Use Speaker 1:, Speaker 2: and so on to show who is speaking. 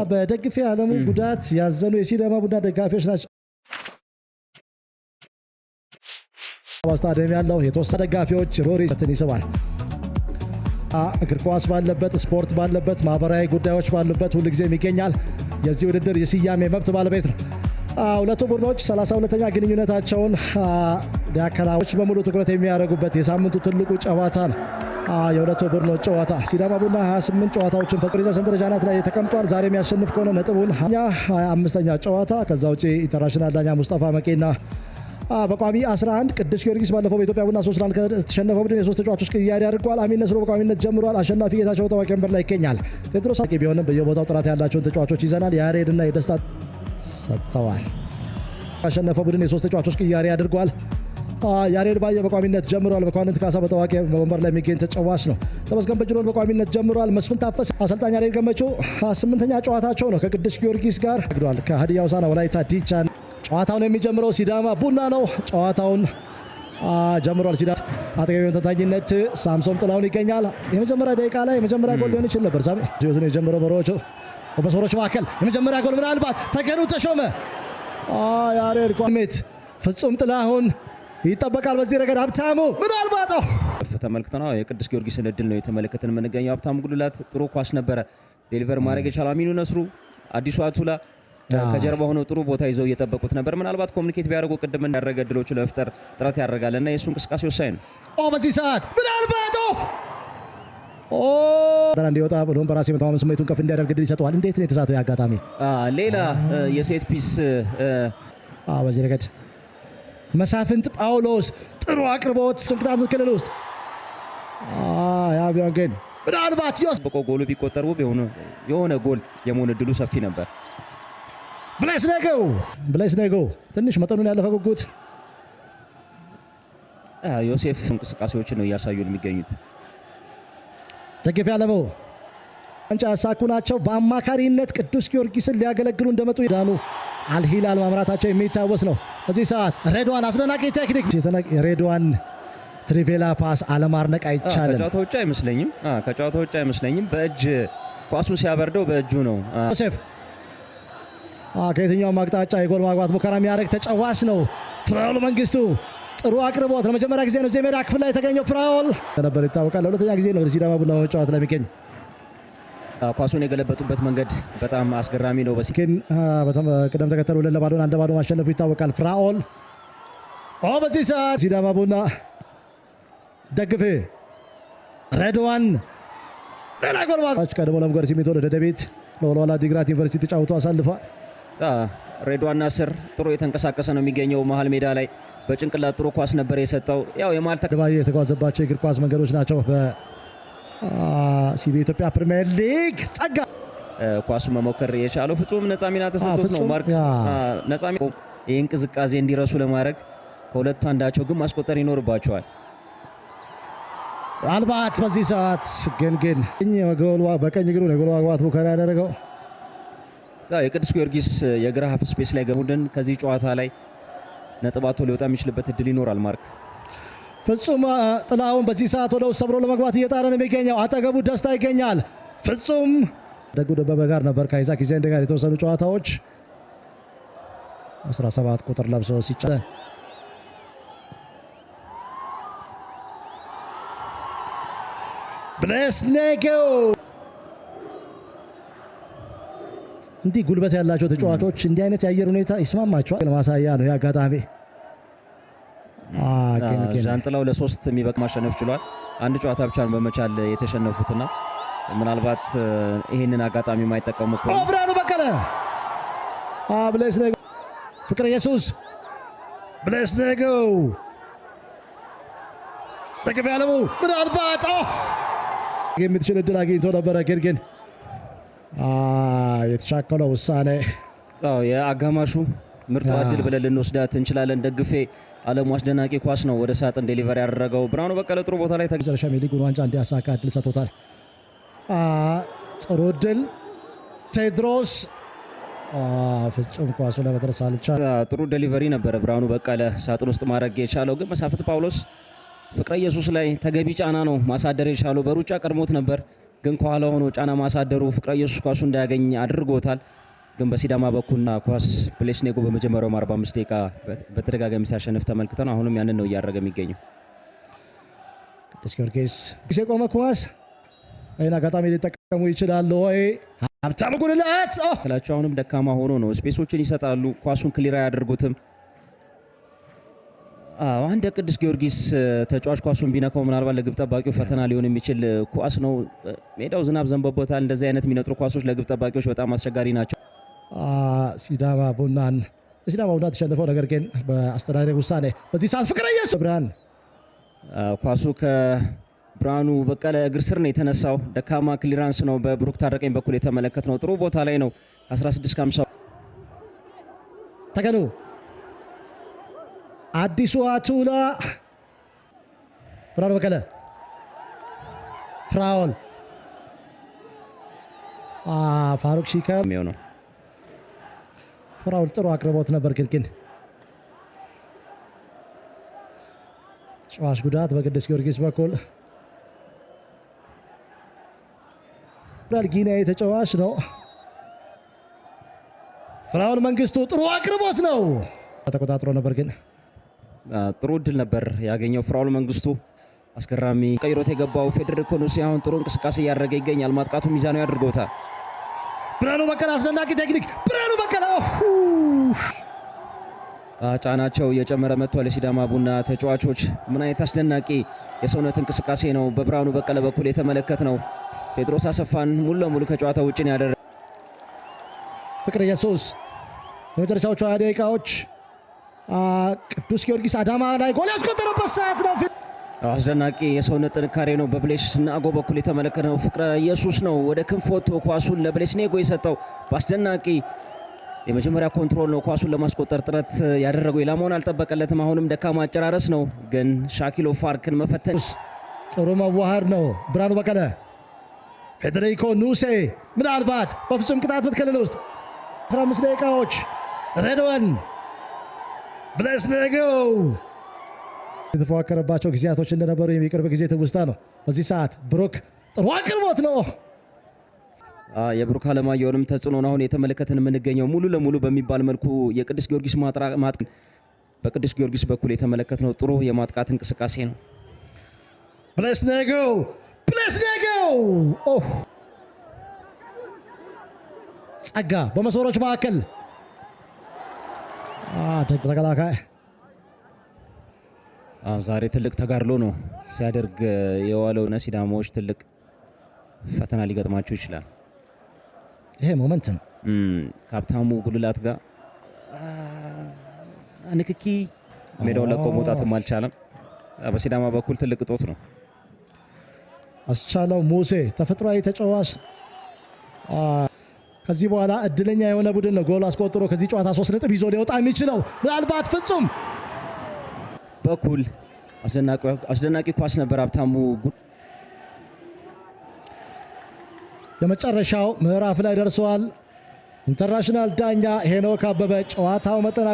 Speaker 1: በደግፌ አለሙ ጉዳት ያዘኑ የሲዳማ ቡና ደጋፊዎች ናቸው። ስታዲየም ያለው የተወሰነ ደጋፊዎች ሮሪትን ይስባል። እግር ኳስ ባለበት፣ ስፖርት ባለበት፣ ማህበራዊ ጉዳዮች ባሉበት ሁልጊዜም ይገኛል። የዚህ ውድድር የስያሜ መብት ባለቤት ነው። ሁለቱ ቡድኖች 32ኛ ግንኙነታቸውን ሊያከናውኑ በሙሉ ትኩረት የሚያደርጉበት የሳምንቱ ትልቁ ጨዋታ ነው። የሁለቱ ቡድኖች ጨዋታ ሲዳማ ቡና 28 ጨዋታዎችን ፈጽሞ ሰንጠረዥ አናት ላይ ተቀምጧል። ዛሬ የሚያሸንፍ ከሆነ ነጥቡን 25ኛ ጨዋታ። ከዛ ውጪ ኢንተርናሽናል ዳኛ ሙስጠፋ መቄና በቋሚ 11 ቅዱስ ጊዮርጊስ ባለፈው በኢትዮጵያ ቡና 3-1 ከተሸነፈው ቡድን የሶስት ተጫዋቾች ቅያሬ አድርጓል። አሚን ነስሮ በቋሚነት ጀምሯል። አሸናፊ ጌታቸው ታዋቂ ወንበር ላይ ይገኛል። ቴድሮስ አቂ ቢሆንም በየቦታው ጥራት ያላቸውን ተጫዋቾች ይዘናል። ያሬድና የደስታ ሰጥተዋል። ያሸነፈው ቡድን የሶስት ተጫዋቾች ቅያሬ አድርጓል። ያሬድ ባየ በቋሚነት ጀምሯል። በቋሚነት ካሳ በታዋቂ ወንበር ላይ የሚገኝ ተጫዋች ነው። ተመስገን በጅሮን በቋሚነት ጀምሯል። መስፍን ታፈሰ አሰልጣኝ ያሬድ ገመቹ 8ኛ ጨዋታቸው ነው ከቅዱስ ጊዮርጊስ ጋር አግዷል። ከሀዲያ ሆሳዕና ወላይታ ዲቻን ጨዋታውን የሚጀምረው ሲዳማ ቡና ነው። ጨዋታውን ጀምሯል። ሲዳማ አጠገብ ተንታኝነት ሳምሶን ጥላሁን ይገኛል። የመጀመሪያ ደቂቃ ላይ የመጀመሪያ ጎል ሊሆን ይችል ነበር። ሳሚ ጆቱን የጀመረው በሮቾ በመስመሮች መካከል የመጀመሪያ ጎል ምናልባት ተገኑ ተሾመ ያሬድ ቋሜት ፍጹም ጥላሁን ይጠበቃል። በዚህ ረገድ ሀብታሙ ምናልባት
Speaker 2: ተመልክተናል። የቅዱስ ጊዮርጊስን እድል ነው የተመለከተን የምንገኘው። ሀብታሙ ጉልላት ጥሩ ኳስ ነበረ ዴሊቨር ማድረግ የቻለው። አሚኑ ነስሩ፣ አዲሱ አቱላ ከጀርባ ሆነው ጥሩ ቦታ ይዘው እየጠበቁት ነበር። ምናልባት ኮሚኒኬት ቢያደርጉ ቅድም እንዳደረገ እድሎቹ ለመፍጠር ጥረት ያደርጋል እና የእሱ እንቅስቃሴ ወሳኝ ነው።
Speaker 1: በዚህ ሰዓት ምናልባት እንዲወጣ ብሎም በራስ የመተማመን ስሜቱን ከፍ እንዲያደርግ እድል ይሰጠዋል። እንዴት ነው የተሳተው አጋጣሚ?
Speaker 2: ሌላ የሴት ፒስ
Speaker 1: በዚህ ረገድ መሳፍንት ጳውሎስ ጥሩ አቅርቦት ቅጣት ክልል ውስጥ ያ ቢሆን ግን ምናልባት
Speaker 2: በቆ ጎሉ ቢቆጠር ውብ የሆነ ጎል የመሆን እድሉ ሰፊ ነበር።
Speaker 1: ብሌስ ኔጎ ትንሽ መጠኑን ያለፈ ጉጉት
Speaker 2: ዮሴፍ እንቅስቃሴዎችን ነው እያሳዩ የሚገኙት።
Speaker 1: ደግፌ አለመው ዋንጫ ያሳኩ ናቸው። በአማካሪነት ቅዱስ ጊዮርጊስን ሊያገለግሉ እንደመጡ ዳኑ አልሂላል ማምራታቸው የሚታወስ ነው። በዚህ ሰዓት ሬድዋን አስደናቂ ቴክኒክ ሬድዋን ትሪቬላ ፓስ አለማርነቅ አይቻልም።
Speaker 2: ከጨዋታ ውጭ አይመስለኝም። በእጅ ኳሱን ሲያበርደው በእጁ ነው።
Speaker 1: ዮሴፍ ከየትኛውም አቅጣጫ የጎል ማግባት ሙከራ የሚያደርግ ተጫዋች ነው። ፍራኦል መንግስቱ ጥሩ አቅርቦት ለመጀመሪያ ጊዜ ነው እዚህ ሜዳ ክፍል ላይ የተገኘው። ፍራኦል ነበር ይታወቃል። ለሁለተኛ ጊዜ ነው ሲዳማ ቡና ጨዋታ ላይ የሚገኝ።
Speaker 2: ኳሱን የገለበጡበት መንገድ በጣም አስገራሚ ነው።
Speaker 1: ግን ቅደም ተከተሉ 2-0 1-0 ማሸነፉ ይታወቃል። ፍራኦል በዚህ ሰዓት ሲዳማ ቡና ደግፌ ሬድዋን ሌላ ጎል ማግባት ቀድሞ ለምገር ሲሚቶ ደደቤት ለወልዋላ ዲግራት ዩኒቨርሲቲ ተጫውቶ አሳልፏል።
Speaker 2: ሬድዋን ናስር ጥሩ የተንቀሳቀሰ ነው የሚገኘው መሀል ሜዳ ላይ በጭንቅላት ጥሩ ኳስ ነበር የሰጠው። ያው የማል
Speaker 1: የተጓዘባቸው የእግር ኳስ መንገዶች ናቸው። በሲቢ ኢትዮጵያ ፕሪሚየር ሊግ ጸጋ
Speaker 2: ኳሱ መሞከር የቻለው ፍጹም ነፃ ሚና ተሰጥቶት ነው። ማርክ ነፃ ሚና ይህ እንቅስቃሴ እንዲረሱ ለማድረግ ከሁለቱ አንዳቸው ግን ማስቆጠር ይኖርባቸዋል።
Speaker 1: አልባት በዚህ ሰዓት ግን በቀኝ እግሩ የጎል ማግባት ሙከራ ያደረገው
Speaker 2: የቅዱስ ጊዮርጊስ የግራ ሀፍ ስፔስ ላይ ቡድን ከዚህ ጨዋታ ላይ ነጥባቶ ሊወጣ የሚችልበት እድል ይኖራል። ማርክ
Speaker 1: ፍጹም ጥላሁን በዚህ ሰዓት ወደ ውስጥ ሰብሮ ለመግባት እየጣረ ነው የሚገኘው። አጠገቡ ደስታ ይገኛል። ፍጹም ደጉ ደበበ ጋር ነበር ከይዛክ ዜንድ ጋር የተወሰኑ ጨዋታዎች 17 ቁጥር ለብሶ ሲጫወት ብሌስ ኔጎ እንዲህ ጉልበት ያላቸው ተጫዋቾች እንዲህ አይነት የአየር ሁኔታ ይስማማቸዋል። ማሳያ ነው አጋጣሚ።
Speaker 2: ዣንጥላው ለ3 የሚበቅ ማሸነፍ ችሏል። አንድ ጨዋታ ብቻ ነው በመቻል የተሸነፉትና ምናልባት ይህንን አጋጣሚ የማይጠቀሙ ከሆነ
Speaker 1: ብርሃኑ በቀለ ብሌስ ኔጎ ፍቅረ ኢየሱስ ብሌስ ኔጎ ደግፌ አለሙ ምናልባት የምትችል እድል አግኝቶ ነበረ ግን የተሻከለው ውሳኔ
Speaker 2: የአጋማሹ ምርጥ እድል ብለን ልንወስዳት እንችላለን። ደግፌ አለሙ አስደናቂ ኳስ ነው ወደ ሳጥን ዴሊቨር ያደረገው። ብርሃኑ በቀለ ጥሩ ቦታ ላይ
Speaker 1: መጨረሻ የሊጉን ዋንጫ እንዲያሳካ እድል ሰጥቶታል። ጥሩ እድል ቴድሮስ ፍጹም ኳሱ ለመድረስ አልቻለም።
Speaker 2: ጥሩ ዴሊቨሪ ነበረ ብርሃኑ በቀለ ሳጥን ውስጥ ማድረግ የቻለው ግን መሳፍንት ጳውሎስ ፍቅረ ኢየሱስ ላይ ተገቢ ጫና ነው ማሳደር የቻለው። በሩጫ ቀድሞት ነበር ግን ከኋላ ሆኖ ጫና ማሳደሩ ፍቅረ ኢየሱስ ኳሱ እንዳያገኝ አድርጎታል። ግን በሲዳማ በኩልና ኳስ ፕሌስኔጎ በመጀመሪያው 45 ደቂቃ በተደጋጋሚ ሲያሸንፍ ተመልክተን አሁንም ያንን ነው እያደረገ የሚገኘው።
Speaker 1: ቅዱስ ጊዮርጊስ የቆመ ኳስ አይና አጋጣሚ ሊጠቀሙ ይችላሉ ወይ? ሀብታሙ ጉልላት
Speaker 2: ክላቸው አሁንም ደካማ ሆኖ ነው። ስፔሶችን ይሰጣሉ፣ ኳሱን ክሊር አያደርጉትም። አንድ ቅዱስ ጊዮርጊስ ተጫዋች ኳሱን ቢነካው ምናልባት ለግብ ጠባቂው ፈተና ሊሆን የሚችል ኳስ ነው። ሜዳው ዝናብ ዘንቦበታል። እንደዚህ አይነት የሚነጥሩ ኳሶች ለግብ ጠባቂዎች በጣም አስቸጋሪ ናቸው።
Speaker 1: ሲዳማ ቡና ተሸንፈው፣ ነገር ግን በአስተዳደር ውሳኔ በዚህ ሰዓት ፍቅረ ኢየሱስ ብርሃን
Speaker 2: ኳሱ ከብርሃኑ በቀለ እግር ስር ነው የተነሳው። ደካማ ክሊራንስ ነው በብሩክ ታረቀኝ በኩል የተመለከት ነው። ጥሩ ቦታ ላይ ነው 16-50
Speaker 1: ተገኑ አዲሱ አቱላ ብርሃኑ በቀለ ፍራውል ፋሩክ ሺካ
Speaker 2: የሚሆነው
Speaker 1: ፍራውል ጥሩ አቅርቦት ነበር፣ ግን ጨዋሽ ጉዳት በቅዱስ ጊዮርጊስ በኩል ጊኒያዊ ተጫዋች ነው። ፍራውል መንግስቱ ጥሩ አቅርቦት ነው፣ ተቆጣጥሮ ነበር ግን
Speaker 2: ጥሩ እድል ነበር ያገኘው ፍራውል መንግስቱ። አስገራሚ ቀይሮት የገባው ፌዴሪኮ ኑሲ አሁን ጥሩ እንቅስቃሴ እያደረገ ይገኛል። ማጥቃቱ ሚዛናዊ አድርጎታል።
Speaker 1: ብርሃኑ በቀለ አስደናቂ ቴክኒክ። ብርሃኑ በቀለ
Speaker 2: ጫናቸው እየጨመረ መጥቷል። የሲዳማ ቡና ተጫዋቾች ምን አይነት አስደናቂ የሰውነት እንቅስቃሴ ነው በብርሃኑ በቀለ በኩል የተመለከት ነው። ቴድሮስ አሰፋን ሙሉ ለሙሉ ከጨዋታ ውጭ ያደረገ
Speaker 1: ፍቅረ ኢየሱስ የመጨረሻዎቹ 20 ደቂቃዎች ቅዱስ ጊዮርጊስ አዳማ ላይ ጎል ያስቆጠረበት ሰዓት ነው።
Speaker 2: አስደናቂ የሰውነት ጥንካሬ ነው በብሌስኔጎ በኩል የተመለከተው። ፍቅረ ኢየሱስ ነው ወደ ክንፍ ወጥቶ ኳሱን ለብሌስኔጎ የሰጠው። በአስደናቂ የመጀመሪያ ኮንትሮል ነው ኳሱን ለማስቆጠር ጥረት ያደረገው። ኢላማውን አልጠበቀለትም። አሁንም ደካማ አጨራረስ ነው፣ ግን ሻኪሎ ፋርክን መፈተን
Speaker 1: ጥሩ መዋሃድ ነው። ብርሃኑ በቀለ ፌዴሪኮ ኑሴ ምናልባት በፍጹም ቅጣት ምት ክልል ውስጥ 15 ደቂቃዎች ሬድዋን ብሌስኔጎ የተፎካከረባቸው ጊዜያቶች እንደነበሩ የሚቀርብ ጊዜ ትውስታ ነው። በዚህ ሰዓት ብሩክ ጥሩ አቅርቦት ነው።
Speaker 2: የብሩክ አለማየሁንም ተጽዕኖ አሁን የተመለከትን የምንገኘው ሙሉ ለሙሉ በሚባል መልኩ የቅዱስ ጊዮርጊስ በቅዱስ ጊዮርጊስ በኩል የተመለከትነው ጥሩ የማጥቃት እንቅስቃሴ ነው።
Speaker 1: ብሌስኔጎ ጸጋ በመስመሮች መካከል ተከላካይ
Speaker 2: ዛሬ ትልቅ ተጋድሎ ነው ሲያደርግ የዋለው። ሲዳማዎች ትልቅ ፈተና ሊገጥማቸው ይችላል።
Speaker 1: ይሄ ሞመንት ነው።
Speaker 2: ከሀብታሙ ጉልላት ጋር ንክኪ ሜዳውን ለቆ መውጣትም አልቻለም። በሲዳማ በኩል ትልቅ እጦት ነው።
Speaker 1: አስቻለው ሙሴ ተፈጥሯዊ ተጫዋች ከዚህ በኋላ እድለኛ የሆነ ቡድን ነው ጎል አስቆጥሮ ከዚህ ጨዋታ 3 ነጥብ ይዞ ሊወጣ የሚችለው። ምናልባት ፍጹም
Speaker 2: በኩል አስደናቂ ኳስ ነበር ሀብታሙ።
Speaker 1: የመጨረሻው ምዕራፍ ላይ ደርሰዋል። ኢንተርናሽናል ዳኛ ሄኖክ አበበ ጨዋታው መጠናቀ